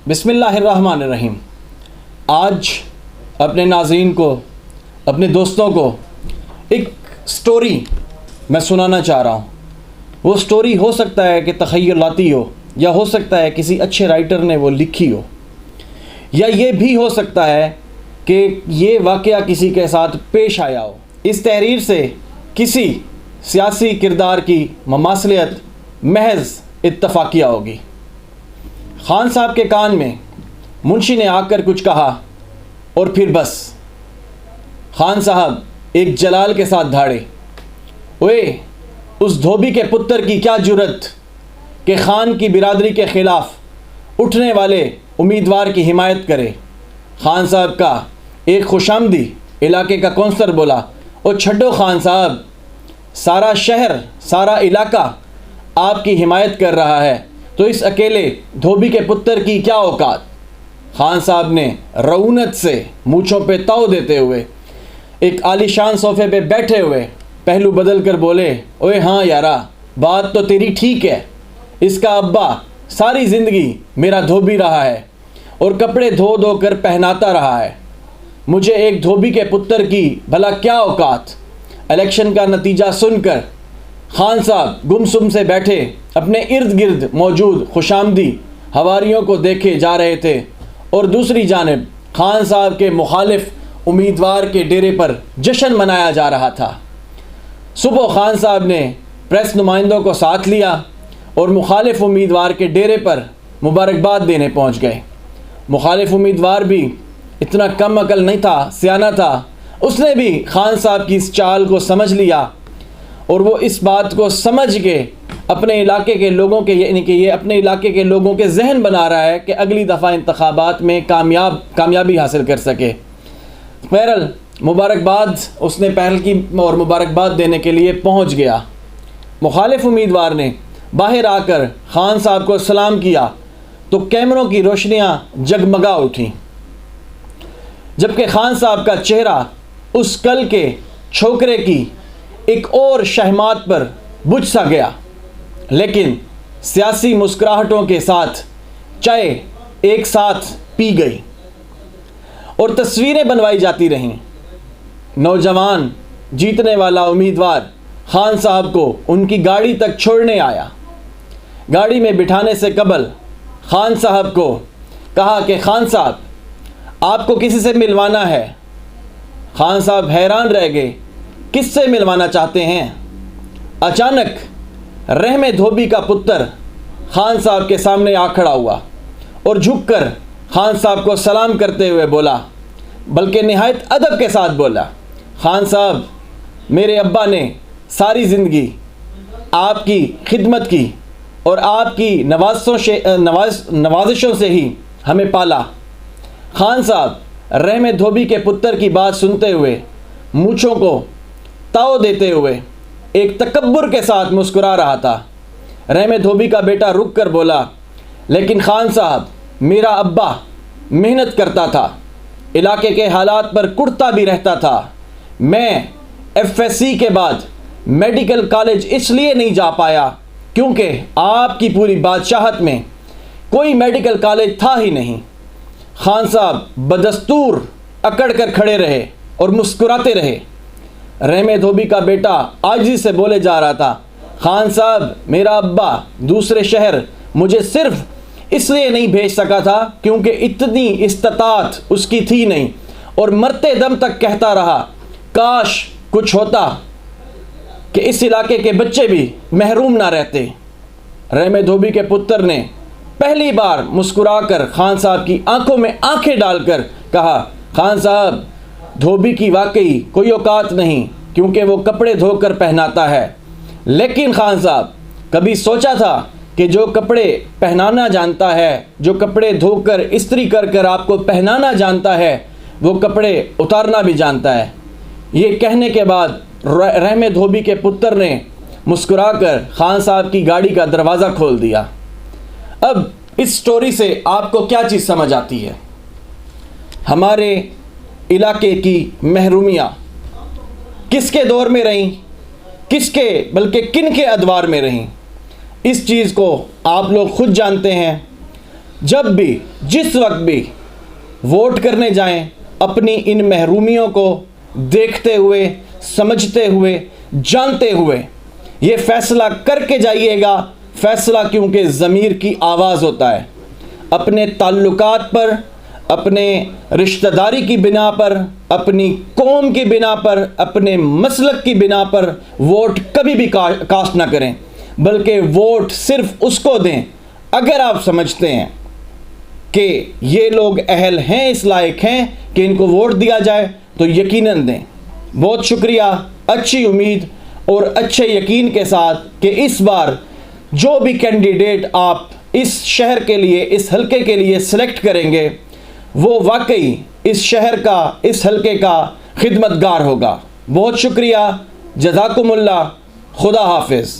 बिस्मिल्लाहिर्रहमानिर्रहीम। आज अपने नाज़रीन को, अपने दोस्तों को एक स्टोरी मैं सुनाना चाह रहा हूँ। वो स्टोरी हो सकता है कि तख़य्युलाती हो, या हो सकता है किसी अच्छे राइटर ने वो लिखी हो, या ये भी हो सकता है कि ये वाक़या किसी के साथ पेश आया हो। इस तहरीर से किसी सियासी किरदार की ममासलियत महज इत्तफ़ाक़िया होगी। ख़ान साहब के कान में मुंशी ने आकर कुछ कहा और फिर बस। ख़ान साहब एक जलाल के साथ धाड़े, ओए उस धोबी के पुत्र की क्या जुर्रत कि ख़ान की बिरादरी के ख़िलाफ़ उठने वाले उम्मीदवार की हिमायत करे। ख़ान साहब का एक खुशामदी इलाके का कौंसलर बोला, ओ छड्डो ख़ान साहब, सारा शहर, सारा इलाका आपकी हिमायत कर रहा है, तो इस अकेले धोबी के पुत्र की क्या औकात। ख़ान साहब ने रऊनत से मूँछों पे ताव देते हुए एक आलीशान सोफ़े पे बैठे हुए पहलू बदल कर बोले, ओए हाँ यारा, बात तो तेरी ठीक है। इसका अब्बा सारी ज़िंदगी मेरा धोबी रहा है और कपड़े धो धो कर पहनाता रहा है। मुझे एक धोबी के पुत्र की भला क्या औकात। इलेक्शन का नतीजा सुनकर ख़ान साहब गुमसुम से बैठे अपने इर्द गिर्द मौजूद खुशामदी हवारियों को देखे जा रहे थे, और दूसरी जानिब ख़ान साहब के मुखालिफ उम्मीदवार के डेरे पर जश्न मनाया जा रहा था। सुबह ख़ान साहब ने प्रेस नुमाइंदों को साथ लिया और मुखालिफ उम्मीदवार के डेरे पर मुबारकबाद देने पहुंच गए। मुखालिफ उम्मीदवार भी इतना कम अकल नहीं था, सियाना था। उसने भी ख़ान साहब की इस चाल को समझ लिया और वो इस बात को समझ के अपने इलाके के लोगों के, यानी कि ये अपने इलाके के लोगों के जहन बना रहा है कि अगली दफ़ा इंतखाबात में कामयाबी हासिल कर सके। बहरहाल मुबारकबाद उसने पहल की और मुबारकबाद देने के लिए पहुंच गया। मुखालिफ उम्मीदवार ने बाहर आकर ख़ान साहब को सलाम किया तो कैमरों की रोशनियां जगमगा उठीं, जबकि ख़ान साहब का चेहरा उस कल के छोकरे की एक और शहमात पर बुझ सा गया। लेकिन सियासी मुस्कुराहटों के साथ चाय एक साथ पी गई और तस्वीरें बनवाई जाती रहीं। नौजवान जीतने वाला उम्मीदवार ख़ान साहब को उनकी गाड़ी तक छोड़ने आया। गाड़ी में बिठाने से कबल ख़ान साहब को कहा कि ख़ान साहब, आपको किसी से मिलवाना है। ख़ान साहब हैरान रह गए, किससे मिलवाना चाहते हैं। अचानक रहमे धोबी का पुत्र ख़ान साहब के सामने आ खड़ा हुआ और झुककर ख़ान साहब को सलाम करते हुए बोला, बल्कि निहायत अदब के साथ बोला, ख़ान साहब, मेरे अब्बा ने सारी ज़िंदगी आपकी खिदमत की और आपकी नवाजिशों से ही हमें पाला। ख़ान साहब रहमे धोबी के पुत्र की बात सुनते हुए मूँछों को ताव देते हुए एक तकब्बुर के साथ मुस्कुरा रहा था। रहमे धोबी का बेटा रुक कर बोला, लेकिन ख़ान साहब, मेरा अब्बा मेहनत करता था, इलाके के हालात पर कुड़ता भी रहता था। मैं एफएससी के बाद मेडिकल कॉलेज इसलिए नहीं जा पाया क्योंकि आपकी पूरी बादशाहत में कोई मेडिकल कॉलेज था ही नहीं। ख़ान साहब बदस्तूर अकड़ कर खड़े रहे और मुस्कुराते रहे। रहमे धोबी का बेटा आजिज़ी से बोले जा रहा था, ख़ान साहब, मेरा अब्बा दूसरे शहर मुझे सिर्फ इसलिए नहीं भेज सका था क्योंकि इतनी इस्तात उसकी थी नहीं, और मरते दम तक कहता रहा, काश कुछ होता कि इस इलाके के बच्चे भी महरूम ना रहते। रहमे धोबी के पुत्र ने पहली बार मुस्कुराकर ख़ान साहब की आंखों में आंखें डालकर कहा, ख़ान साहब, धोबी की वाकई कोई औकात नहीं क्योंकि वो कपड़े धोकर पहनाता है। लेकिन ख़ान साहब, कभी सोचा था कि जो कपड़े पहनाना जानता है, जो कपड़े धोकर इस्त्री कर कर आपको पहनाना जानता है, वो कपड़े उतारना भी जानता है। ये कहने के बाद रहमे धोबी के पुत्र ने मुस्कुराकर ख़ान साहब की गाड़ी का दरवाज़ा खोल दिया। अब इस स्टोरी से आपको क्या चीज़ समझ आती है? हमारे इलाके की महरूमियाँ किसके दौर में रहीं, किसके बल्कि किन के अदवार में रहीं, इस चीज़ को आप लोग खुद जानते हैं। जब भी जिस वक्त भी वोट करने जाएं, अपनी इन महरूमियों को देखते हुए, समझते हुए, जानते हुए ये फैसला करके जाइएगा। फैसला क्योंकि ज़मीर की आवाज़ होता है। अपने ताल्लुकात पर, अपने रिश्तेदारी की बिना पर, अपनी कौम की बिना पर, अपने मसलक की बिना पर वोट कभी भी कास्ट ना करें, बल्कि वोट सिर्फ उसको दें अगर आप समझते हैं कि ये लोग अहल हैं, इस लायक हैं कि इनको वोट दिया जाए, तो यकीनन दें। बहुत शुक्रिया, अच्छी उम्मीद और अच्छे यकीन के साथ कि इस बार जो भी कैंडिडेट आप इस शहर के लिए, इस हलके के लिए सिलेक्ट करेंगे, वो वाकई इस शहर का, इस हलके का खिदमतगार होगा। बहुत शुक्रिया, जज़ाकुमुल्लाह, खुदा हाफिज़।